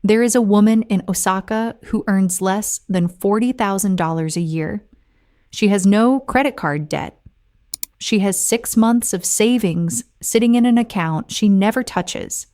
There is a woman in Osaka who earns less than $40,000 a year. She has no credit card debt. She has 6 months of savings sitting in an account she never touches.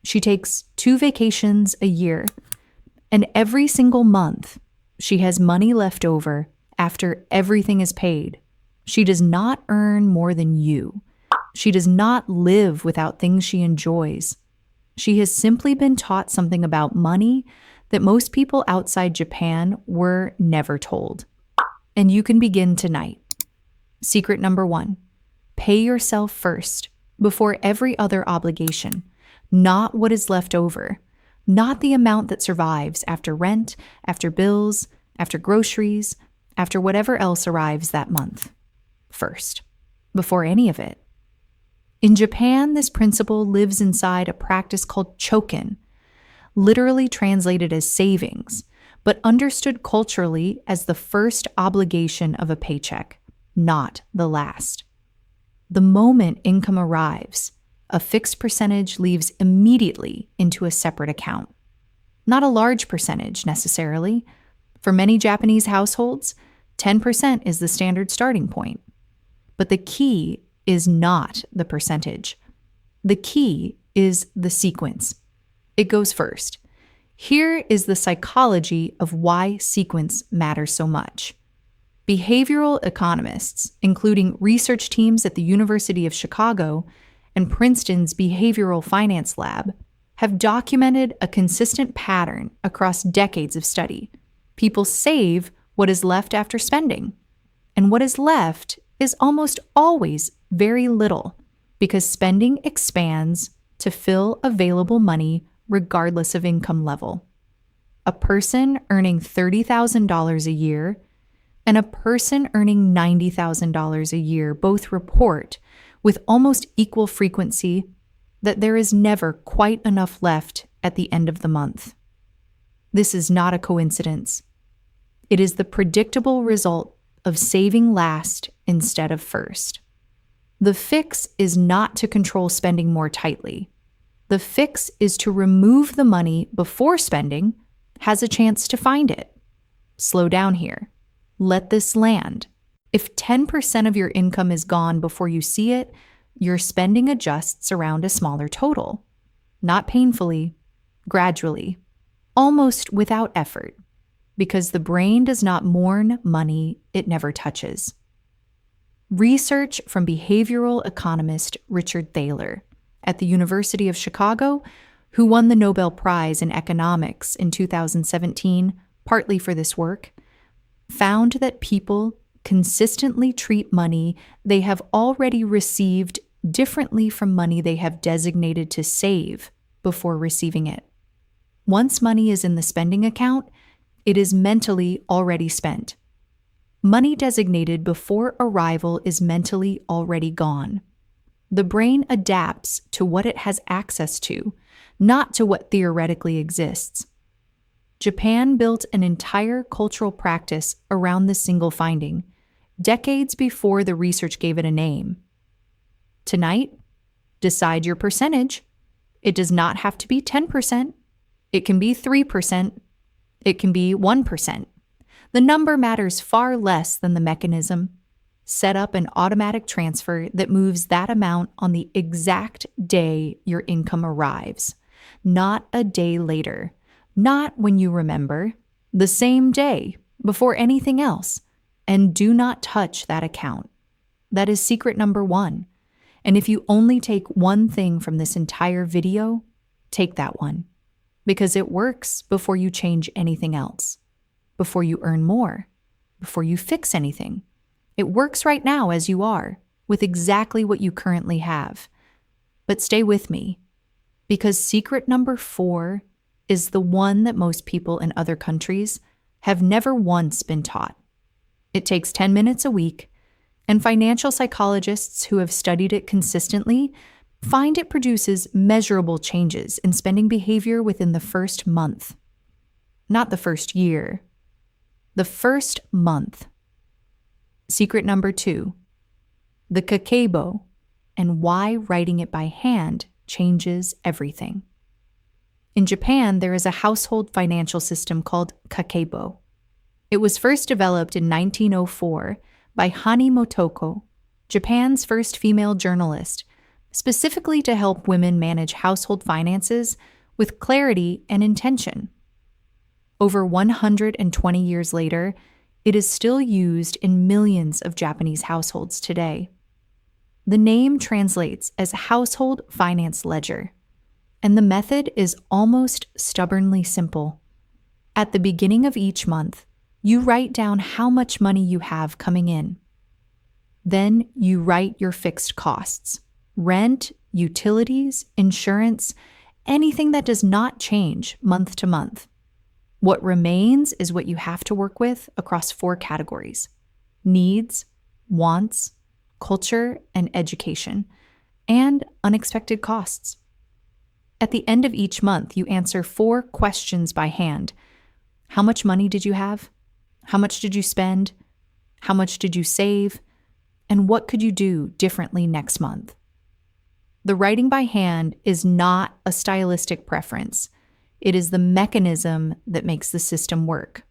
She takes 2 vacations a year, and every single month, she has money left over after everything is paid. She does not earn more than you. She does not live without things she enjoys. She has simply been taught something about money that most people outside Japan were never told. And you can begin tonight. Secret number 1, pay yourself first before every other obligation, not what is left over, not the amount that survives after rent, after bills, after groceries, after whatever else arrives that month. First, before any of it. In Japan, this principle lives inside a practice called Chokin, literally translated as savings, but understood culturally as the first obligation of a paycheck, not the last. The moment income arrives, a fixed percentage leaves immediately into a separate account. Not a large percentage, necessarily. For many Japanese households, 10% is the standard starting point. But the key is not the percentage. The key is the sequence. It goes first. Here is the psychology of why sequence matters so much. Behavioral economists, including research teams at the University of Chicago and Princeton's Behavioral Finance Lab, have documented a consistent pattern across decades of study. People save what is left after spending, and what is left is almost always very little, because spending expands to fill available money regardless of income level. A person earning $30,000 a year and a person earning $90,000 a year both report with almost equal frequency that there is never quite enough left at the end of the month. This is not a coincidence. It is the predictable result of saving last instead of first. The fix is not to control spending more tightly. The fix is to remove the money before spending has a chance to find it. Slow down here. Let this land. If 10% of your income is gone before you see it, your spending adjusts around a smaller total. Not painfully, gradually, almost without effort, because the brain does not mourn money it never touches. Research from behavioral economist Richard Thaler at the University of Chicago, who won the Nobel Prize in Economics in 2017, partly for this work, found that people consistently treat money they have already received differently from money they have designated to save before receiving it. Once money is in the spending account, it is mentally already spent. Money designated before arrival is mentally already gone. The brain adapts to what it has access to, not to what theoretically exists. Japan built an entire cultural practice around this single finding, decades before the research gave it a name. Tonight, decide your percentage. It does not have to be 10%. It can be 3%. It can be 1%. The number matters far less than the mechanism. Set up an automatic transfer that moves that amount on the exact day your income arrives, not a day later, not when you remember, the same day, before anything else, and do not touch that account. That is secret number 1. And if you only take one thing from this entire video, take that one, because it works before you change anything else, before you earn more, before you fix anything. It works right now as you are, with exactly what you currently have. But stay with me, because secret number 4 is the one that most people in other countries have never once been taught. It takes 10 minutes a week, and financial psychologists who have studied it consistently find it produces measurable changes in spending behavior within the first month. Not the first year. The first month. Secret number 2, the Kakeibo, and why writing it by hand changes everything. In Japan, there is a household financial system called Kakeibo. It was first developed in 1904 by Hani Motoko, Japan's first female journalist, specifically to help women manage household finances with clarity and intention. Over 120 years later, it is still used in millions of Japanese households today. The name translates as household finance ledger, and the method is almost stubbornly simple. At the beginning of each month, you write down how much money you have coming in. Then you write your fixed costs: rent, utilities, insurance, anything that does not change month to month. What remains is what you have to work with across 4 categories: needs, wants, culture and education, and unexpected costs. At the end of each month, you answer 4 questions by hand. How much money did you have? How much did you spend? How much did you save? And what could you do differently next month? The writing by hand is not a stylistic preference. It is the mechanism that makes the system work.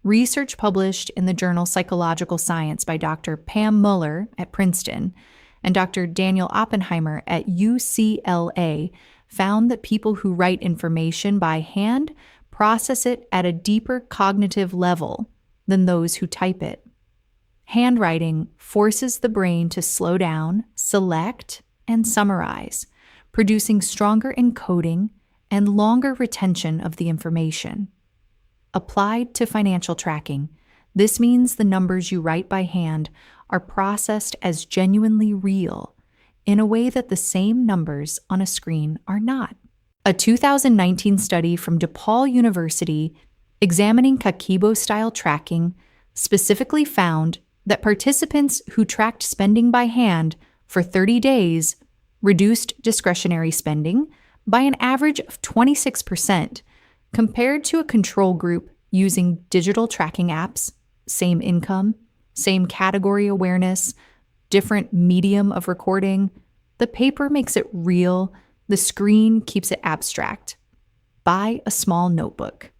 Research published in the journal Psychological Science by Dr. Pam Muller at Princeton and Dr. Daniel Oppenheimer at UCLA found that people who write information by hand process it at a deeper cognitive level than those who type it. Handwriting forces the brain to slow down, select, and summarize, producing stronger encoding and longer retention of the information. Applied to financial tracking, this means the numbers you write by hand are processed as genuinely real in a way that the same numbers on a screen are not. A 2019 study from DePaul University examining Kakeibo-style tracking specifically found that participants who tracked spending by hand for 30 days reduced discretionary spending by an average of 26% compared to a control group using digital tracking apps, same income, same category awareness, different medium of recording. The paper makes it real. The screen keeps it abstract. Buy a small notebook.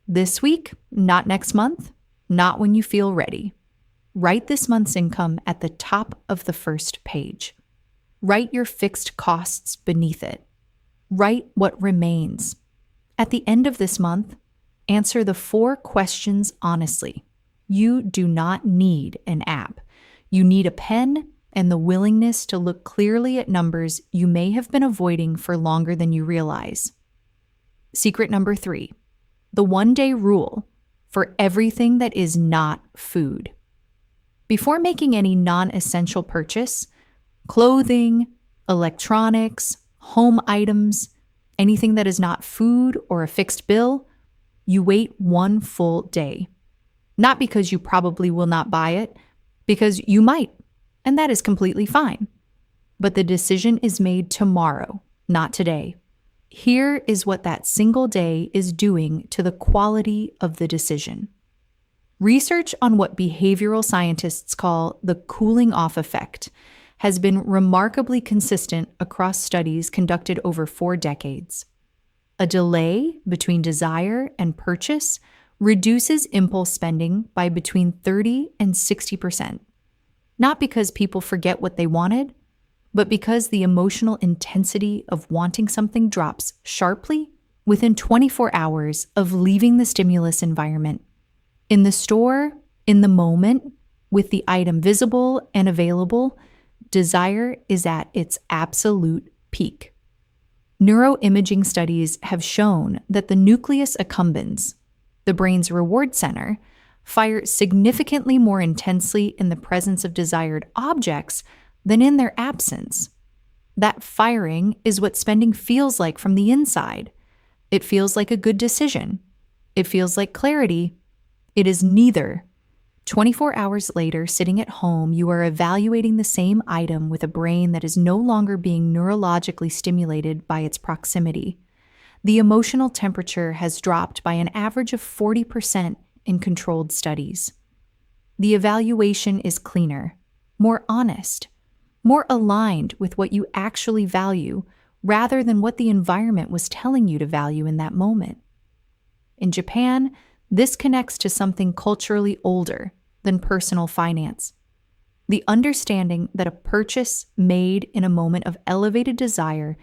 This week, not next month, not when you feel ready. Write this month's income at the top of the first page. Write your fixed costs beneath it. Write what remains. At the end of this month, answer the 4 questions honestly. You do not need an app. You need a pen and the willingness to look clearly at numbers you may have been avoiding for longer than you realize. Secret number 3, the 1-day rule for everything that is not food. Before making any non-essential purchase, clothing, electronics, home items, anything that is not food or a fixed bill, you wait 1 full day. Not because you probably will not buy it, because you might, and that is completely fine. But the decision is made tomorrow, not today. Here is what that single day is doing to the quality of the decision. Research on what behavioral scientists call the cooling off effect has been remarkably consistent across studies conducted over 4 decades. A delay between desire and purchase reduces impulse spending by between 30 and 60%. Not because people forget what they wanted, but because the emotional intensity of wanting something drops sharply within 24 hours of leaving the stimulus environment. In the store, in the moment, with the item visible and available, desire is at its absolute peak. Neuroimaging studies have shown that the nucleus accumbens, the brain's reward center, fire significantly more intensely in the presence of desired objects than in their absence. That firing is what spending feels like from the inside. It feels like a good decision. It feels like clarity. It is neither. 24 hours later, sitting at home, you are evaluating the same item with a brain that is no longer being neurologically stimulated by its proximity. The emotional temperature has dropped by an average of 40% in controlled studies. The evaluation is cleaner, more honest, more aligned with what you actually value rather than what the environment was telling you to value in that moment. In Japan, this connects to something culturally older than personal finance. The understanding that a purchase made in a moment of elevated desire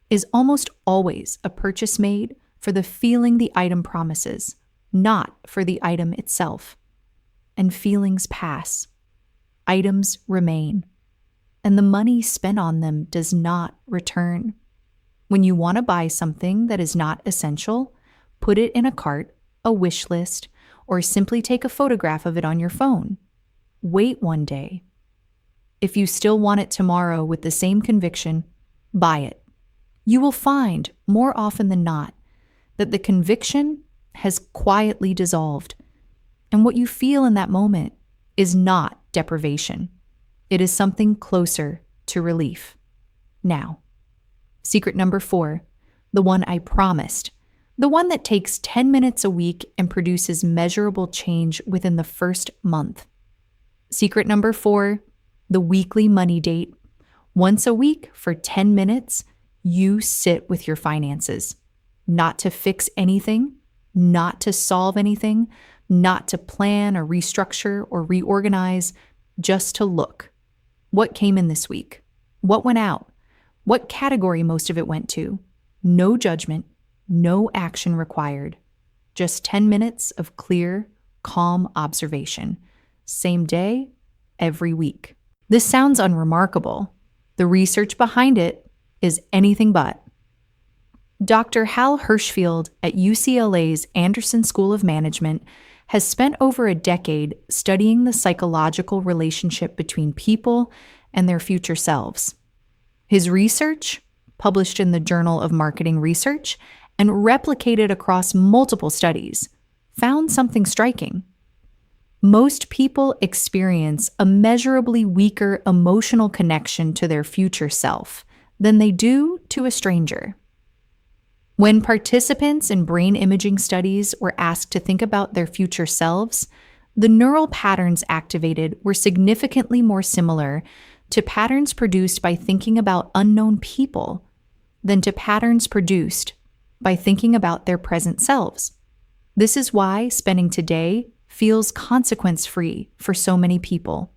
is almost always a purchase made for the feeling the item promises, not for the item itself. And feelings pass. Items remain. And the money spent on them does not return. When you want to buy something that is not essential, put it in a cart, a wish list, or simply take a photograph of it on your phone. Wait one day. If you still want it tomorrow with the same conviction, buy it. You will find, more often than not, that the conviction has quietly dissolved, and what you feel in that moment is not deprivation. It is something closer to relief. Now, secret number 4, the one I promised, the one that takes 10 minutes a week and produces measurable change within the first month. Secret number 4, the weekly money date. Once a week for 10 minutes, you sit with your finances. Not to fix anything, not to solve anything, not to plan or restructure or reorganize, just to look. What came in this week? What went out? What category most of it went to? No judgment, no action required. Just 10 minutes of clear, calm observation. Same day, every week. This sounds unremarkable. The research behind it is anything but. Dr. Hal Hirschfield at UCLA's Anderson School of Management has spent over a decade studying the psychological relationship between people and their future selves. His research, published in the Journal of Marketing Research and replicated across multiple studies, found something striking. Most people experience a measurably weaker emotional connection to their future self than they do to a stranger. When participants in brain imaging studies were asked to think about their future selves, the neural patterns activated were significantly more similar to patterns produced by thinking about unknown people than to patterns produced by thinking about their present selves. This is why spending today feels consequence-free for so many people.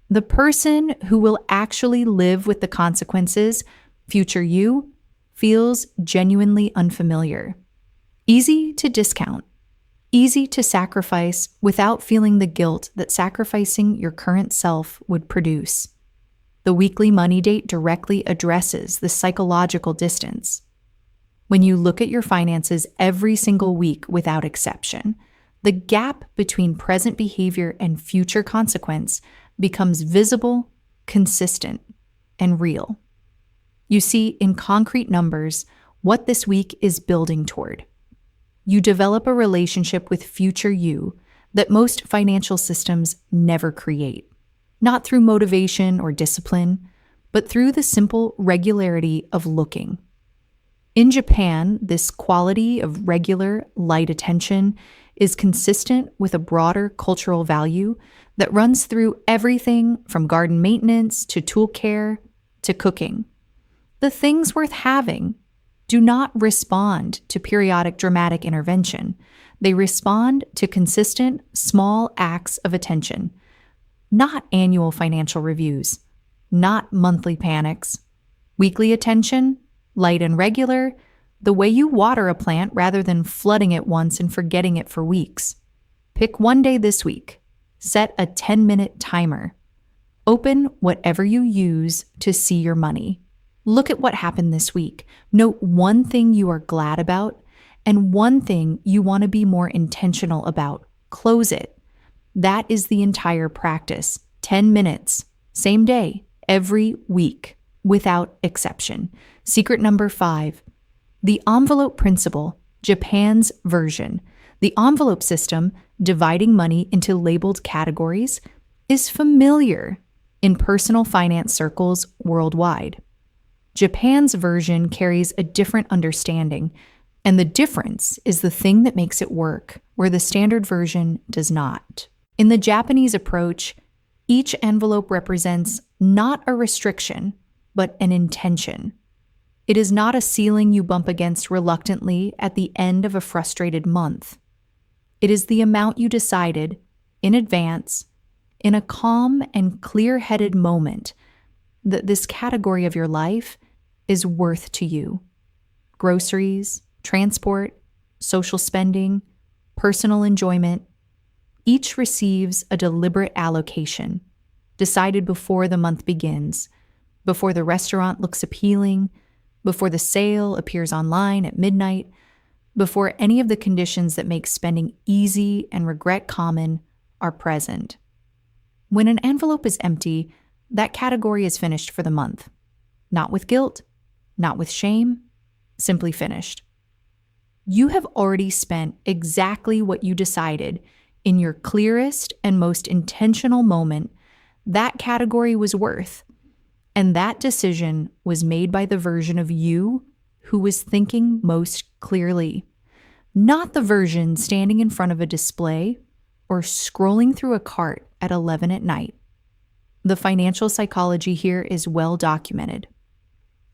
The person who will actually live with the consequences, future you, feels genuinely unfamiliar. Easy to discount. Easy to sacrifice without feeling the guilt that sacrificing your current self would produce. The weekly money date directly addresses the psychological distance. When you look at your finances every single week without exception, the gap between present behavior and future consequence becomes visible, consistent, and real. You see in concrete numbers what this week is building toward. You develop a relationship with future you that most financial systems never create, not through motivation or discipline, but through the simple regularity of looking. In Japan, this quality of regular, light attention is consistent with a broader cultural value that runs through everything from garden maintenance to tool care to cooking. The things worth having do not respond to periodic dramatic intervention. They respond to consistent, small acts of attention, not annual financial reviews, not monthly panics. Weekly attention, light and regular, the way you water a plant rather than flooding it once and forgetting it for weeks. Pick one day this week. Set a 10-minute timer. Open whatever you use to see your money. Look at what happened this week. Note one thing you are glad about and one thing you want to be more intentional about. Close it. That is the entire practice. 10 minutes, same day, every week, without exception. Secret number 5. The envelope principle, Japan's version. The envelope system, dividing money into labeled categories, is familiar in personal finance circles worldwide. Japan's version carries a different understanding, and the difference is the thing that makes it work, where the standard version does not. In the Japanese approach, each envelope represents not a restriction, but an intention. It is not a ceiling you bump against reluctantly at the end of a frustrated month. It is the amount you decided, in advance, in a calm and clear-headed moment, that this category of your life is worth to you. Groceries, transport, social spending, personal enjoyment, each receives a deliberate allocation, decided before the month begins, before the restaurant looks appealing, before the sale appears online at midnight, before any of the conditions that make spending easy and regret common are present. When an envelope is empty, that category is finished for the month. Not with guilt, not with shame, simply finished. You have already spent exactly what you decided in your clearest and most intentional moment that category was worth, and that decision was made by the version of you who was thinking most clearly, not the version standing in front of a display or scrolling through a cart at 11 at night. The financial psychology here is well documented.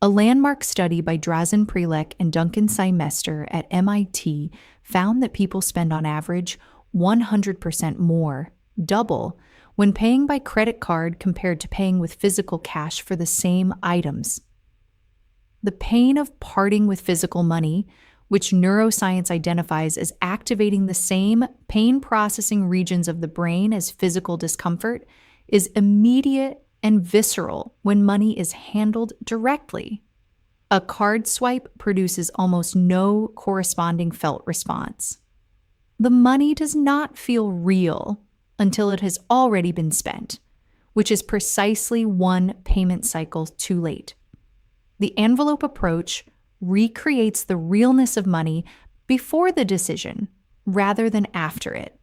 A landmark study by Drazen Prelek and Duncan Symester at MIT found that people spend on average 100% more, double, when paying by credit card compared to paying with physical cash for the same items. The pain of parting with physical money, which neuroscience identifies as activating the same pain-processing regions of the brain as physical discomfort, is immediate and visceral when money is handled directly. A card swipe produces almost no corresponding felt response. The money does not feel real until it has already been spent, which is precisely one payment cycle too late. The envelope approach recreates the realness of money before the decision rather than after it.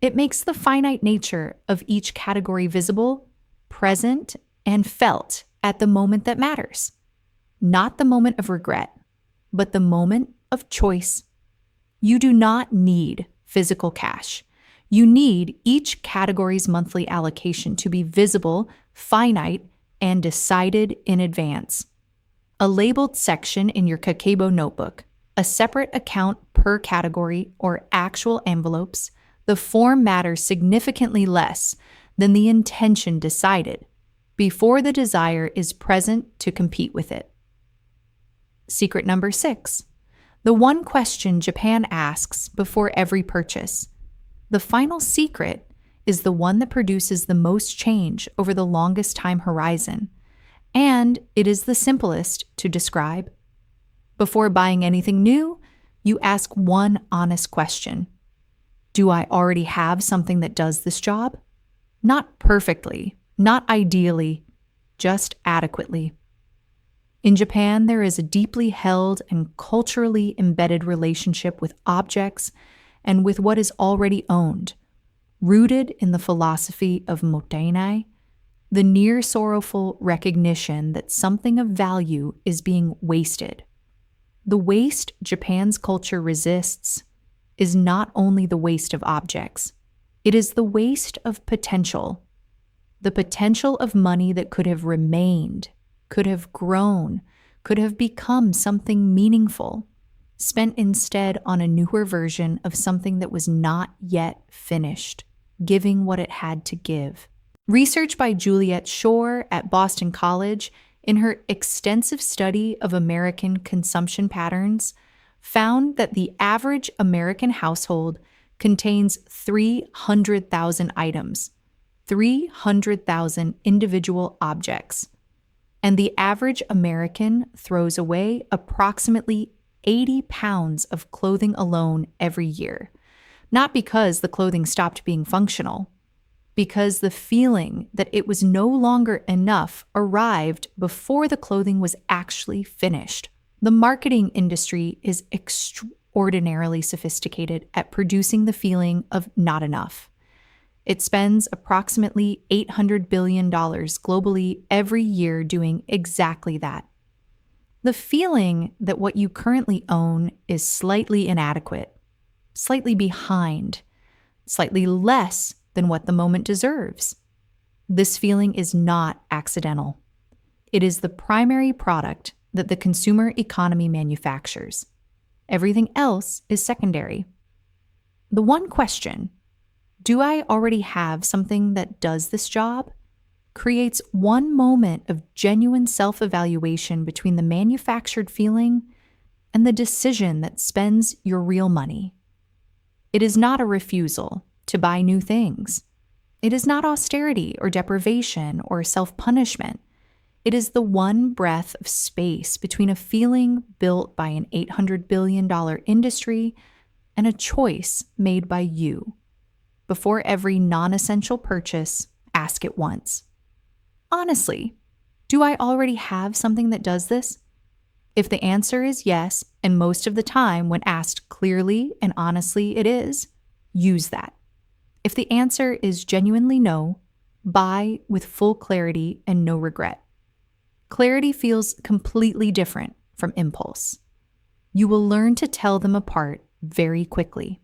It makes the finite nature of each category visible, present, and felt at the moment that matters. Not the moment of regret, but the moment of choice. You do not need physical cash. You need each category's monthly allocation to be visible, finite, and decided in advance. A labeled section in your Kakeibo notebook, a separate account per category or actual envelopes, the form matters significantly less than the intention decided before the desire is present to compete with it. Secret number 6. The one question Japan asks before every purchase. The final secret is the one that produces the most change over the longest time horizon, and it is the simplest to describe. Before buying anything new, you ask one honest question. Do I already have something that does this job? Not perfectly, not ideally, just adequately. In Japan, there is a deeply held and culturally embedded relationship with objects and with what is already owned, rooted in the philosophy of mottainai, the near sorrowful recognition that something of value is being wasted. The waste Japan's culture resists is not only the waste of objects, it is the waste of potential. The potential of money that could have remained, could have grown, could have become something meaningful, spent instead on a newer version of something that was not yet finished, giving what it had to give. Research by Juliet Shore at Boston College, in her extensive study of American consumption patterns, found that the average American household contains 300,000 items, 300,000 individual objects, and the average American throws away approximately 80 pounds of clothing alone every year, not because the clothing stopped being functional, because the feeling that it was no longer enough arrived before the clothing was actually finished. The marketing industry is extraordinarily sophisticated at producing the feeling of not enough. It spends approximately $800 billion globally every year doing exactly that. The feeling that what you currently own is slightly inadequate, slightly behind, slightly less than what the moment deserves. This feeling is not accidental. It is the primary product that the consumer economy manufactures. Everything else is secondary. The one question, do I already have something that does this job, creates one moment of genuine self-evaluation between the manufactured feeling and the decision that spends your real money. It is not a refusal to buy new things. It is not austerity or deprivation or self-punishment. It is the one breath of space between a feeling built by an $800 billion industry and a choice made by you. Before every non-essential purchase, ask it once. Honestly, do I already have something that does this? If the answer is yes, and most of the time when asked clearly and honestly it is, use that. If the answer is genuinely no, buy with full clarity and no regret. Clarity feels completely different from impulse. You will learn to tell them apart very quickly.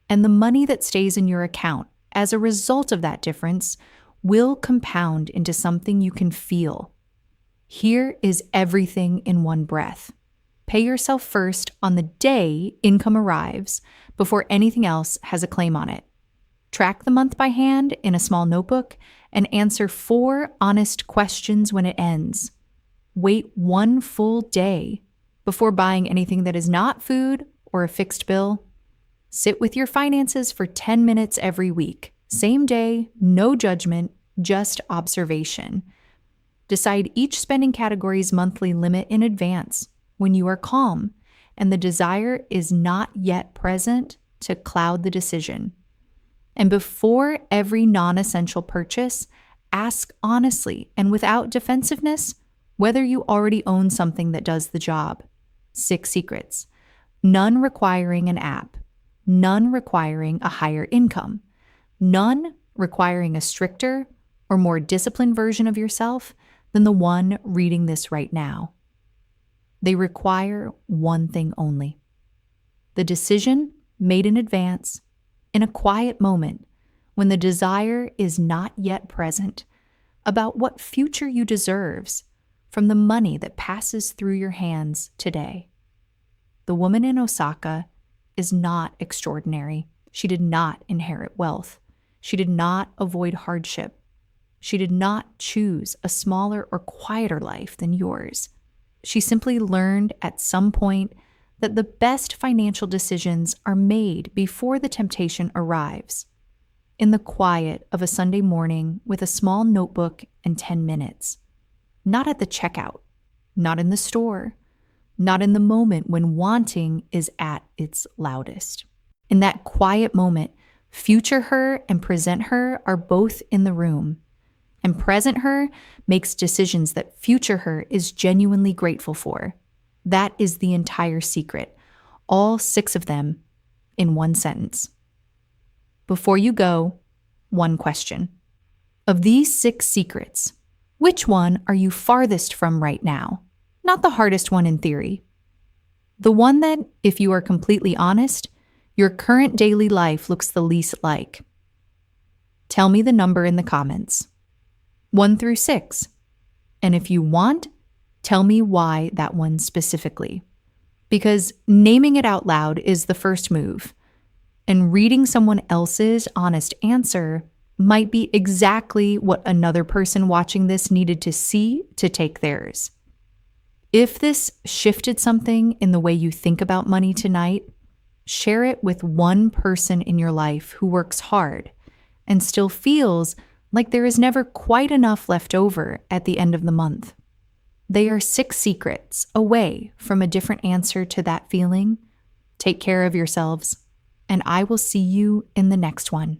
And the money that stays in your account as a result of that difference will compound into something you can feel. Here is everything in one breath. Pay yourself first on the day income arrives before anything else has a claim on it. Track the month by hand in a small notebook and answer 4 honest questions when it ends. Wait 1 full day before buying anything that is not food or a fixed bill. Sit with your finances for 10 minutes every week. Same day, no judgment, just observation. Decide each spending category's monthly limit in advance when you are calm and the desire is not yet present to cloud the decision. And before every non-essential purchase, ask honestly and without defensiveness whether you already own something that does the job. 6 secrets. None requiring an app. None requiring a higher income. None requiring a stricter or more disciplined version of yourself than the one reading this right now. They require one thing only: the decision made in advance, in a quiet moment, when the desire is not yet present, about what future you deserves from the money that passes through your hands today. The woman in Osaka is not extraordinary. She did not inherit wealth. She did not avoid hardship. She did not choose a smaller or quieter life than yours. She simply learned at some point that the best financial decisions are made before the temptation arrives, in the quiet of a Sunday morning with a small notebook and 10 minutes. Not at the checkout, not in the store, not in the moment when wanting is at its loudest. In that quiet moment, future her and present her are both in the room. And present her makes decisions that future her is genuinely grateful for. That is the entire secret, all 6 of them in one sentence. Before you go, one question. Of these 6 secrets, which one are you farthest from right now? Not the hardest one in theory. The one that, if you are completely honest, your current daily life looks the least like. Tell me the number in the comments. 1 through 6. And if you want, tell me why that one specifically. Because naming it out loud is the first move, and reading someone else's honest answer might be exactly what another person watching this needed to see to take theirs. If this shifted something in the way you think about money tonight, share it with one person in your life who works hard and still feels like there is never quite enough left over at the end of the month. They are 6 secrets away from a different answer to that feeling. Take care of yourselves, and I will see you in the next one.